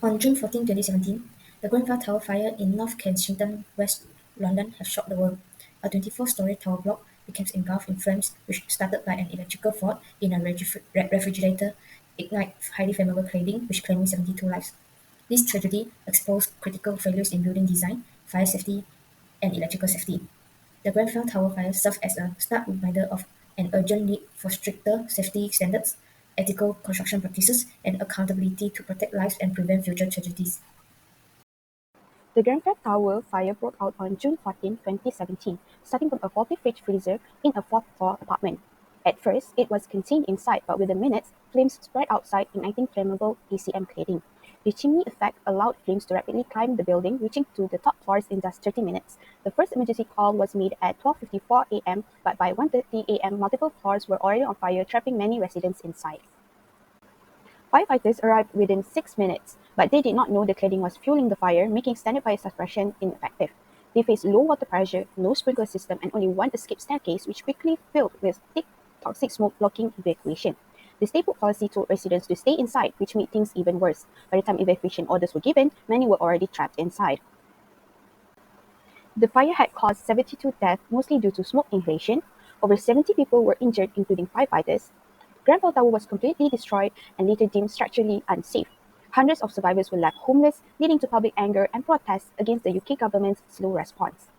On June 14, 2017, the Grenfell Tower fire in North Kensington, West London has shocked the world. A 24-story tower block became engulfed in flames which started by an electrical fault in a refrigerator ignite highly flammable cladding which claimed 72 lives. This tragedy exposed critical failures in building design, fire safety, and electrical safety. The Grenfell Tower fire serves as a stark reminder of an urgent need for stricter safety standards, ethical construction practices, and accountability to protect lives and prevent future tragedies. The Grenfell Tower fire broke out on June 14, 2017, starting from a faulty fridge freezer in a fourth-floor apartment. At first, it was contained inside, but within minutes, flames spread outside, igniting flammable ACM cladding. The chimney effect allowed flames to rapidly climb the building, reaching to the top floors in just 30 minutes. The first emergency call was made at 12:54 a.m., but by 1:30 a.m., multiple floors were already on fire, trapping many residents inside. Firefighters arrived within 6 minutes, but they did not know the cladding was fueling the fire, making standard fire suppression ineffective. They faced low water pressure, no sprinkler system, and only one escape staircase, which quickly filled with thick, toxic smoke blocking evacuation. The stay put policy told residents to stay inside, which made things even worse. By the time evacuation orders were given, many were already trapped inside. The fire had caused 72 deaths, mostly due to smoke inhalation. Over 70 people were injured, including firefighters. Grenfell Tower was completely destroyed and later deemed structurally unsafe. Hundreds of survivors were left homeless, leading to public anger and protests against the UK government's slow response.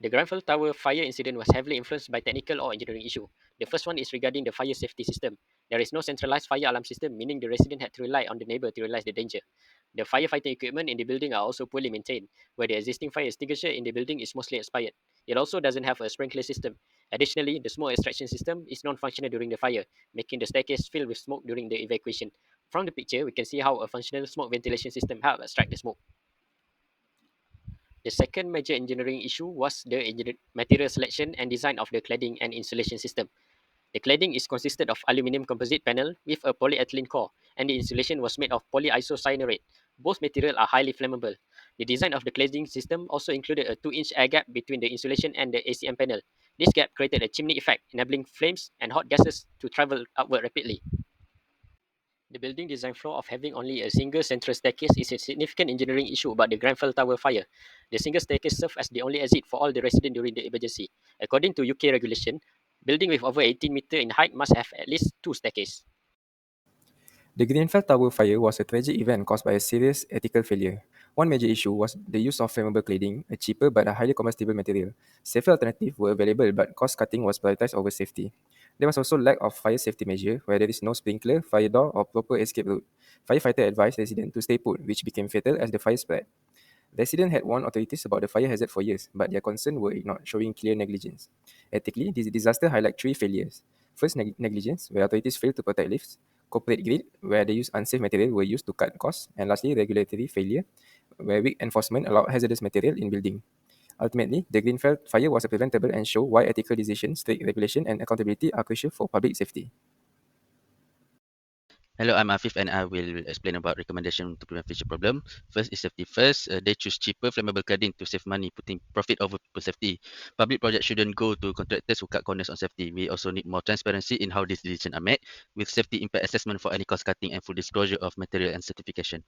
The Grenfell Tower fire incident was heavily influenced by technical or engineering issue. The first one is regarding the fire safety system. There is no centralized fire alarm system, meaning the resident had to rely on the neighbor to realize the danger. The firefighting equipment in the building are also poorly maintained, where the existing fire extinguisher in the building is mostly expired. It also doesn't have a sprinkler system. Additionally, the smoke extraction system is non-functional during the fire, making the staircase filled with smoke during the evacuation. From the picture, we can see how a functional smoke ventilation system helps extract the smoke. The second major engineering issue was the material selection and design of the cladding and insulation system. The cladding is consisted of aluminum composite panel with a polyethylene core, and the insulation was made of polyisocyanurate. Both materials are highly flammable. The design of the cladding system also included a 2-inch air gap between the insulation and the ACM panel. This gap created a chimney effect, enabling flames and hot gases to travel upward rapidly. The building design flaw of having only a single central staircase is a significant engineering issue about the Grenfell Tower fire. The single staircase served as the only exit for all the residents during the emergency. According to UK regulation, building with over 18 meters in height must have at least 2 staircases. The Grenfell Tower fire was a tragic event caused by a serious ethical failure. One major issue was the use of flammable cladding, a cheaper but a highly combustible material. Several alternatives were available, but cost cutting was prioritized over safety. There was also lack of fire safety measure, where there is no sprinkler, fire door, or proper escape route. Firefighter advised residents to stay put, which became fatal as the fire spread. Residents had warned authorities about the fire hazard for years, but their concerns were ignored, showing clear negligence. Ethically, this disaster highlights three failures. First, negligence, where authorities failed to protect lives. Corporate greed, where they used unsafe material were used to cut costs. And lastly, regulatory failure, where weak enforcement allowed hazardous material in building. Ultimately, the Grenfell fire was preventable and showed why ethical decisions, strict regulation, and accountability are crucial for public safety. Hello, I'm Afif and I will explain about recommendation to prevent future problem. First is safety first. They choose cheaper flammable cladding to save money, putting profit over people's safety. Public projects shouldn't go to contractors who cut corners on safety. We also need more transparency in how these decisions are made, with safety impact assessment for any cost cutting and full disclosure of material and certification.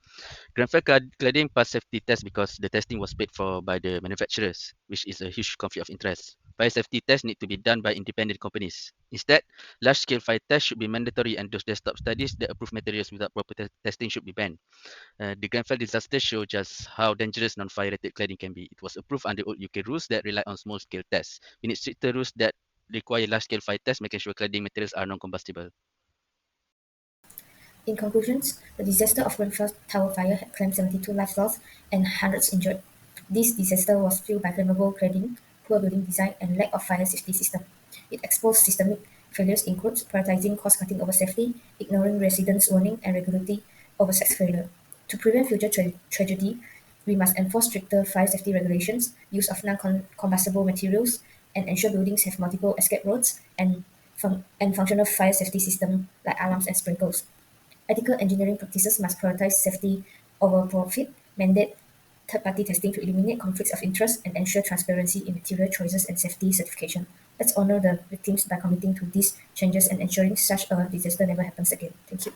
Grenfell cladding passed safety test because the testing was paid for by the manufacturers, which is a huge conflict of interest. Fire safety tests need to be done by independent companies. Instead, large-scale fire tests should be mandatory, and those desktop studies that approve materials without proper testing should be banned. The Grenfell disaster showed just how dangerous non-fire rated cladding can be. It was approved under old UK rules that rely on small-scale tests. We need stricter rules that require large-scale fire tests, making sure cladding materials are non-combustible. In conclusions, the disaster of Grenfell Tower fire had claimed 72 lives lost and hundreds injured. This disaster was fueled by flammable cladding, poor building design, and lack of fire safety system. It exposed systemic failures includes prioritizing cost-cutting over safety, ignoring residents' warning, and regulatory oversight failure. To prevent future tragedy, we must enforce stricter fire safety regulations, use of non-combustible materials, and ensure buildings have multiple escape routes and functional fire safety systems like alarms and sprinklers. Ethical engineering practices must prioritize safety over profit, mandate third-party testing to eliminate conflicts of interest, and ensure transparency in material choices and safety certification. Let's honor the victims by committing to these changes and ensuring such a disaster never happens again. Thank you.